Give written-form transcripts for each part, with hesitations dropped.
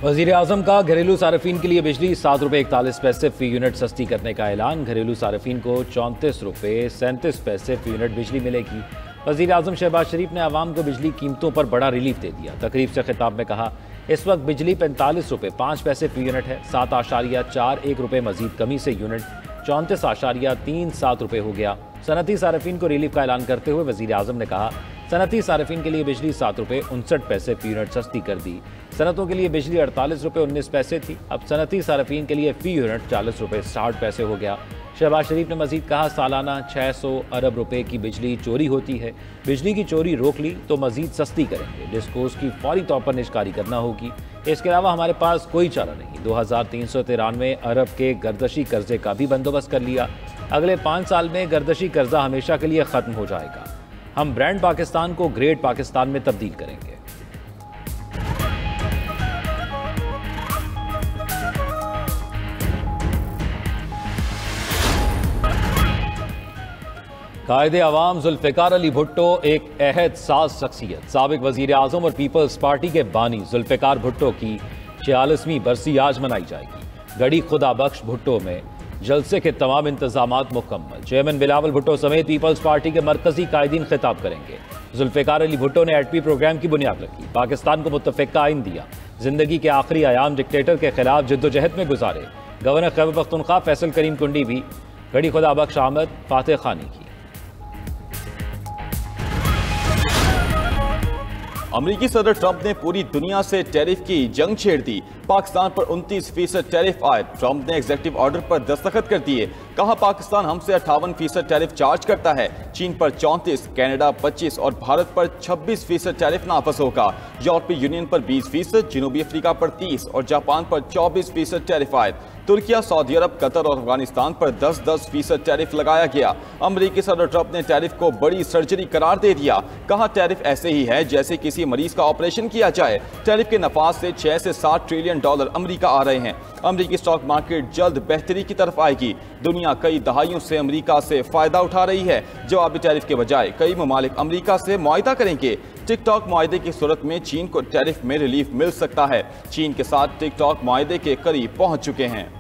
वज़ीर आज़म का घरेलू सार्फिन के लिए बिजली 7 रुपये 41 पैसे फ़ी यूनिट सस्ती करने का ऐलान। घरेलू सार्फिन को 34 रुपये 37 पैसे फ़ी यूनिट बिजली मिलेगी। वज़ीर आज़म शहबाज शरीफ ने आवाम को बिजली कीमतों पर बड़ा रिलीफ दे दिया। तकरीब से खिताब में कहा, इस वक्त बिजली 45 रुपये 5 पैसे फ़ी यूनिट है। 7.41 रुपये मजीद कमी से यूनिट 34.37 रुपये हो गया। सनती सार्फिन को रिलीफ का ऐलान करते हुए वज़ीर आज़म ने कहा, सनती सार्फिन के लिए बिजली 7 रुपये 59 पैसे फ़ी यूनिट सस्ती कर दी। सनतों के लिए बिजली 48 रुपये 19 पैसे थी, अब सनती सार्फिन के लिए फ़ी यूनिट 40 रुपये 60 पैसे हो गया। शहबाज शरीफ ने मजीद कहा, सालाना 600 अरब रुपए की बिजली चोरी होती है। बिजली की चोरी रोक ली तो मजीद सस्ती करेंगे। डिस्कोस की फौरी तौर पर निष्कारी करना होगी। इसके अलावा हमारे पास कोई चारा नहीं। 2393 अरब के गर्दशी कर्जे का भी बंदोबस्त कर लिया। अगले 5 साल में गर्दशी कर्जा हमेशा के लिए ख़त्म हो जाएगा। हम ब्रांड पाकिस्तान को ग्रेट पाकिस्तान में तब्दील करेंगे। कायदे अवाम जुल्फ़िकार अली भुट्टो एक अहद साज शख्सियत। साबिक वज़ीर आज़म और पीपल्स पार्टी के बानी जुल्फ़िकार भुट्टो की 46वीं बरसी आज मनाई जाएगी। गढ़ी खुदा बख्श भुट्टो में जलसे के तमाम इंतजामात मुकम्मल। चेयरमैन बिलावल भुट्टो समेत पीपल्स पार्टी के मरकजी कायदीन खिताब करेंगे। जुल्फ़िकार अली भुट्टो ने एटपी प्रोग्राम की बुनियाद रखी, पाकिस्तान को मुत्तफ़िक़ा आइन दिया, जिंदगी के आखिरी आयाम डिक्टेटर के खिलाफ जद्दोजहद में गुजारे। गवर्नर खैबर पख्तूनख्वा फैसल करीम कुंडी भी गढ़ी खुदा बख्श आमद फातह खानी की। अमरीकी सदर ट्रंप ने पूरी दुनिया से टैरिफ की जंग छेड़ दी। पाकिस्तान पर 29% टैरिफ आए। ट्रंप ने एग्जीक्यूटिव ऑर्डर पर दस्तखत कर दिए। कहा, पाकिस्तान हमसे 58% टैरिफ चार्ज करता है। चीन पर 34, कनाडा 25 और भारत पर 26% टैरिफ नाफिस होगा। यूरोपीय यूनियन पर 20%, जनूबी अफ्रीका पर 30 और जापान पर 24% टैरिफ आए। तुर्किया, सऊदी अरब, कतर और अफगानिस्तान पर 10% टैरिफ लगाया गया। अमरीकी सदर ट्रंप ने टैरिफ को बड़ी सर्जरी करार दे दिया। कहा, टैरिफ ऐसे ही है जैसे किसी मरीज का ऑपरेशन किया जाए। टैरिफ के नफाज से 6 से 7 ट्रिलियन डॉलर अमेरिका आ रहे हैं। अमेरिकी स्टॉक मार्केट जल्द बेहतरी की तरफ आएगी। दुनिया कई दहाइयों से अमेरिका से फायदा उठा रही है। जवाबी टैरिफ के बजाय कई ममालिक अमेरिका से मुआहिदा करेंगे। टिकटॉक मुआहिदे की सूरत में चीन को टैरिफ में रिलीफ मिल सकता है। चीन के साथ टिकटॉक मुआहिदे के करीब पहुंच चुके हैं।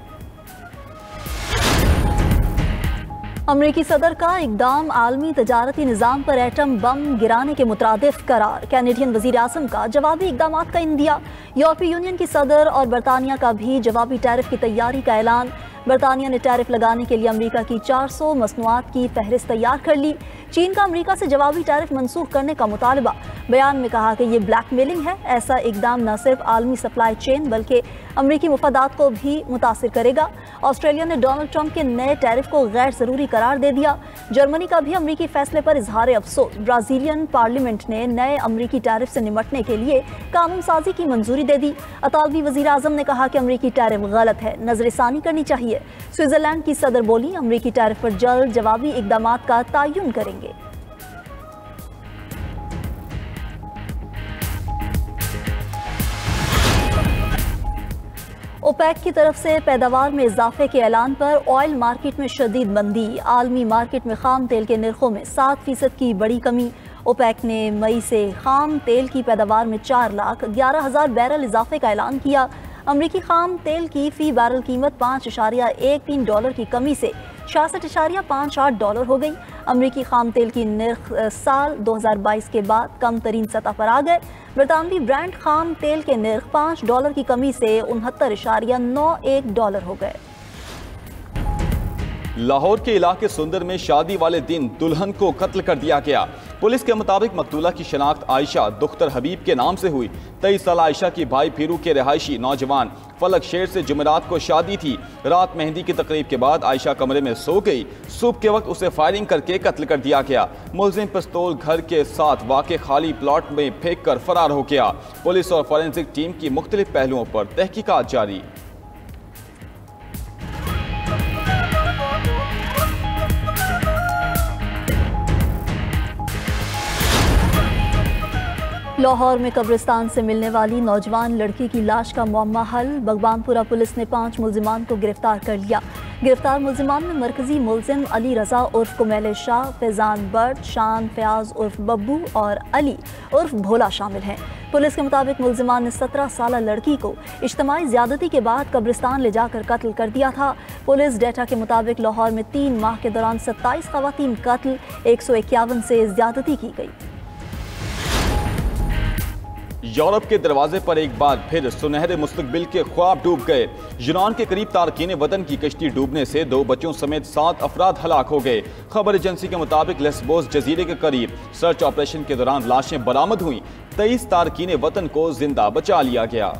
अमरीकी सदर का इकदाम आलमी तजारती निज़ाम पर एटम बम गिराने के मुतादिफ करार। कैनेडियन वज़ीर आज़म का जवाबी इकदाम का इंदिया। यूरोपीय यूनियन की सदर और बरतानिया का भी जवाबी टैरिफ की तैयारी का ऐलान। बरतानिया ने टैरिफ लगाने के लिए अमरीका की 400 मसनूआत की फहरिस्त तैयार कर ली। चीन का अमरीका से जवाबी टैरिफ मनसूख करने का मुतालबा। बयान में कहा कि ये ब्लैकमेलिंग है। ऐसा इकदाम न सिर्फ आलमी सप्लाई चेन बल्कि अमरीकी मुफादात को भी मुतासिर करेगा। ऑस्ट्रेलिया ने डोनाल्ड ट्रंप के नए टैरिफ को गैर ज़रूरी करार दे दिया। जर्मनी का भी अमरीकी फैसले पर इजहार अफसोस। ब्राज़ीलियन पार्लियामेंट ने नए अमरीकी टैरिफ से निमटने के लिए कानून साजी की मंजूरी दे दी। अतालवी वज़ीर आज़म ने कहा कि अमरीकी टैरिफ गलत है, नजरसानी करनी चाहिए। स्विट्जरलैंड की सदर बोली, अमरीकी टैरिफ पर जल्द जवाबी इकदामात का तयन करेंगे। ओपेक की तरफ से पैदावार में इजाफे के ऐलान पर ऑयल मार्केट में शदीद मंदी। आलमी मार्केट में खाम तेल के निर्खों में 7% की बड़ी कमी। ओपेक ने मई से खाम तेल की पैदावार में 4,11,000 बैरल इजाफे का ऐलान किया। अमरीकी खाम तेल की फ़ी बैरल कीमत $5.13 की कमी से $66.58 हो गई। अमरीकी खाम तेल की निर्ख साल 2022 के बाद कम तरीन सतह पर आ गए। बरतानवी ब्रांड खाम तेल के निर्ख $5 की कमी से $69.91 हो गए। लाहौर के इलाके सुंदर में शादी वाले दिन दुल्हन को कत्ल कर दिया गया। पुलिस के मुताबिक मकतूला की शनाख्त आयशा दुख्तर हबीब के नाम से हुई। 23 साल आयशा की भाई फिरू के रिहायशी नौजवान फलक शेर से जुमेरात को शादी थी। रात मेहंदी की तकरीब के बाद आयशा कमरे में सो गई। सुबह के वक्त उसे फायरिंग करके कत्ल कर दिया गया। मुलजिम पिस्तौल घर के साथ वाक़े खाली प्लॉट में फेंक कर फरार हो गया। पुलिस और फॉरेंसिक टीम की मुख्तलिफ पहलुओं पर तहकीकात जारी। लाहौर में कब्रिस्तान से मिलने वाली नौजवान लड़की की लाश का मुअम्मा हल। बगवानपुरा पुलिस ने 5 मुलजिमान को गिरफ्तार कर लिया। गिरफ्तार मुलजिमान में मरकजी मुलजिम अली रजा उर्फ कुमैल शाह, फैजान बट, शान फयाज उर्फ बब्बू और अली उर्फ भोला शामिल हैं। पुलिस के मुताबिक मुल्जिमान ने 17 साल लड़की को इज्तिमाई ज्यादती के बाद कब्रिस्तान ले जाकर कत्ल कर दिया था। पुलिस डेटा के मुताबिक लाहौर में 3 माह के दौरान 27 खवातीन कत्ल, 151 से ज्यादती की गई। यूरोप के दरवाजे पर एक बार फिर सुनहरे मुस्तकबिल के ख्वाब डूब गए। यूनान के करीब तारकीन वतन की कश्ती डूबने से 2 बच्चों समेत 7 अफराद हलाक हो गए। खबर एजेंसी के मुताबिक लेस्बोस जजीरे के करीब सर्च ऑपरेशन के दौरान लाशें बरामद हुई। 23 तारकीन वतन को जिंदा बचा लिया गया।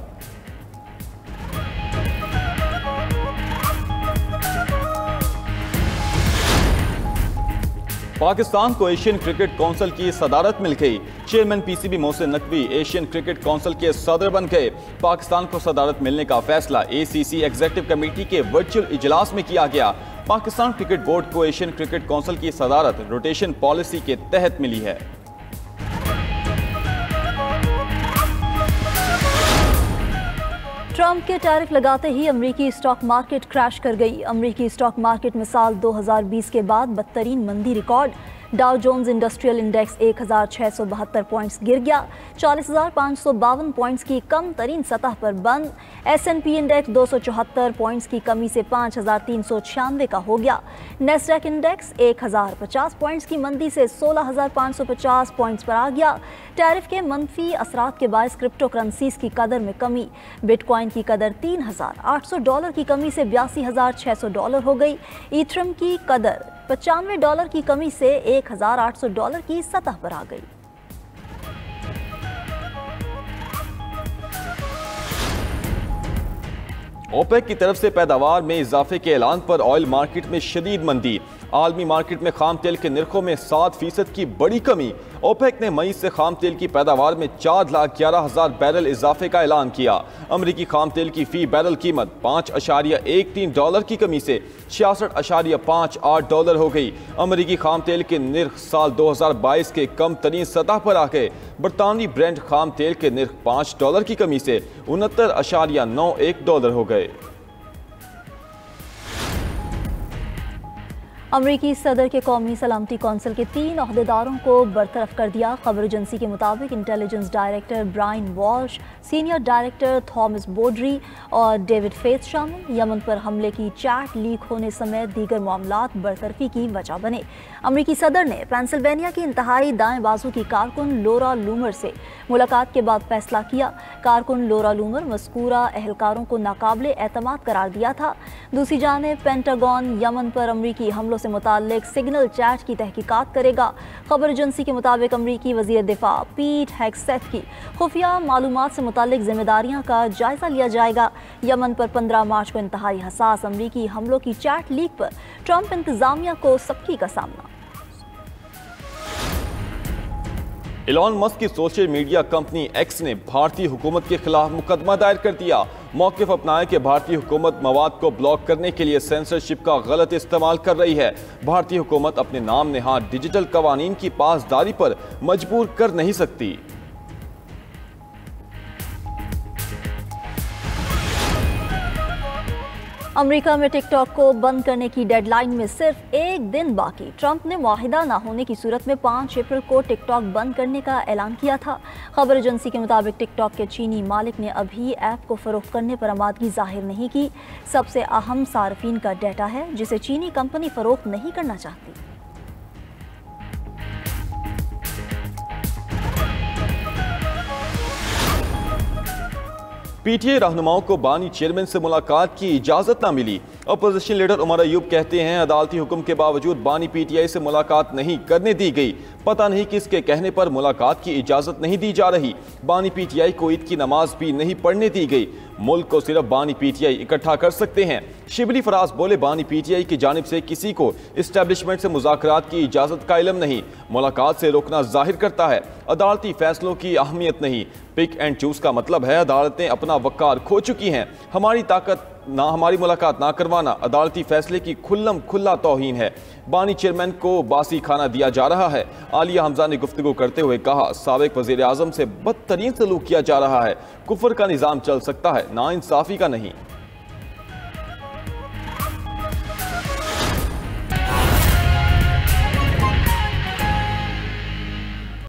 पाकिस्तान को एशियन क्रिकेट काउंसिल की सदारत मिल गई। Chairman PCB Mohsin Naqvi Asian cricket council के सदर बन गए। पाकिस्तान को सदारत मिलने का फैसला एसीसी एग्जीक्यूटिव कमेटी के वर्चुअल इजलास में किया गया। पाकिस्तान क्रिकेट बोर्ड को एशियन क्रिकेट काउंसिल की सदारत रोटेशन पॉलिसी के तहत मिली है। ट्रंप के टैरिफ लगाते ही अमेरिकी स्टॉक मार्केट क्रैश कर गई। अमेरिकी स्टॉक मार्केट में साल 2020 के बाद बदतरीन मंदी record. Dow Jones industrial index 1672 points गिर गया, 40,552 पॉइंट्स की कम तरीन सतह पर बंद। S&P इंडेक्स 274 पॉइंट्स की कमी से 5,396 का हो गया। नेस्डैक इंडेक्स 1,050 पॉइंट्स की मंदी से 16,550 पॉइंट्स पर आ गया। टैरिफ के मनफी असरात के बायस क्रिप्टो करेंसीज की कदर में कमी। बिटकॉइन की कदर $3,800 की कमी से $82,600 हो गई। ईथरम की कदर $95 की कमी से $1,800 की सतह पर आ गई। ओपेक की तरफ से पैदावार में इजाफे के ऐलान पर ऑयल मार्केट में शदीद मंदी। आलमी मार्केट में खाम तेल के निर्खों में 7% की बड़ी कमी। ओपेक ने मई से खाम तेल की पैदावार में 4,11,000 बैरल इजाफे का ऐलान किया। अमरीकी खाम तेल की फी बैरल कीमत $5.13 की कमी से $66.58 हो गई। अमरीकी खाम तेल के निर्ख साल 2022 के कम तरीन सतह पर आ गए। बरतानवी ब्रेंट खाम तेल के निर्ख $5 की कमी से $69.91 हो गए। अमरीकी सदर के कौमी सलामती कौंसिल के 3 ओहदेदारों को बरतरफ कर दिया। खबर एजेंसी के मुताबिक intelligence director Brian Walsh, senior director Thomas Boodry और डेविड फेथ शामिल। यमन पर हमले की चैट लीक होने समेत दीगर मामलात बरतरफी की वजह बने। अमरीकी सदर ने पेंसिल्वेनिया की इंतहाई दाएं बाजू की कारकुन लोरा लूमर से मुलाकात के बाद फैसला किया। कारकुन लोरा लूमर मज़कूरा एहलकारों को नाकाबिले एतमाद करार दिया था। दूसरी जानिब पेंटागन यमन पर अमरीकी हमलों से मुताल्लिक सिग्नल चैट की तहकीकात करेगा। खबर एजेंसी के मुताबिक अमरीकी वज़ीर दिफा पीट हेगसेथ की खुफिया मालूमात से मुताल्लिक जिम्मेदारियां का जायजा लिया जाएगा। यमन पर 15 मार्च को इंतहाई हसास अमरीकी हमलों की चैट लीक पर ट्रंप इंतजामिया को सबकी का सामना। एलॉन मस्क की सोशल मीडिया कंपनी एक्स ने भारतीय हुकूमत के खिलाफ मुकदमा दायर कर दिया। मौक़िफ़ अपनाया कि भारतीय हुकूमत मवाद को ब्लॉक करने के लिए सेंसरशिप का गलत इस्तेमाल कर रही है। भारतीय हुकूमत अपने नाम नहाद डिजिटल कवानीन की पासदारी पर मजबूर कर नहीं सकती। अमेरिका में टिकटॉक को बंद करने की डेडलाइन में सिर्फ 1 दिन बाकी। ट्रंप ने मुआहिदा न होने की सूरत में 5 अप्रैल को टिकटॉक बंद करने का ऐलान किया था। खबर एजेंसी के मुताबिक टिकटॉक के चीनी मालिक ने अभी ऐप को फरोख्त करने पर आमादगी जाहिर नहीं की। सबसे अहम सार्फिन का डेटा है जिसे चीनी कंपनी फरोख्त नहीं करना चाहती। पीटीआई रहनुमाओं को बानी चेयरमैन से मुलाकात की इजाजत न मिली। अपोजिशन लीडर उमर अयूब कहते हैं अदालती हुक्म के बावजूद बानी पीटीआई से मुलाकात नहीं करने दी गई। पता नहीं किसके कहने पर मुलाकात की इजाजत नहीं दी जा रही। बानी पीटीआई को ईद की नमाज भी नहीं पढ़ने दी गई। मुल्क को सिर्फ बानी पीटीआई इकट्ठा कर सकते हैं। शिबली फराज बोले बानी पीटीआई की जानिब से किसी को इस्टेब्लिशमेंट से मुज़ाकरात की इजाजत का इल्म नहीं। मुलाकात से रोकना जाहिर करता है अदालती फैसलों की अहमियत नहीं। पिक एंड चूज का मतलब है अदालतें अपना वक़ार खो चुकी हैं। हमारी ताकत ना हमारी मुलाकात ना करवाना अदालती फैसले की खुल्लम खुल्ला तौहीन है। बानी चेयरमैन को बासी खाना दिया जा रहा है। आलिया हमजा ने गुफ्तगू करते हुए कहा साबिक वज़ीर आज़म से बदतरीन सलूक किया जा रहा है। कुफर का निज़ाम चल सकता है, नाइंसाफ़ी का नहीं।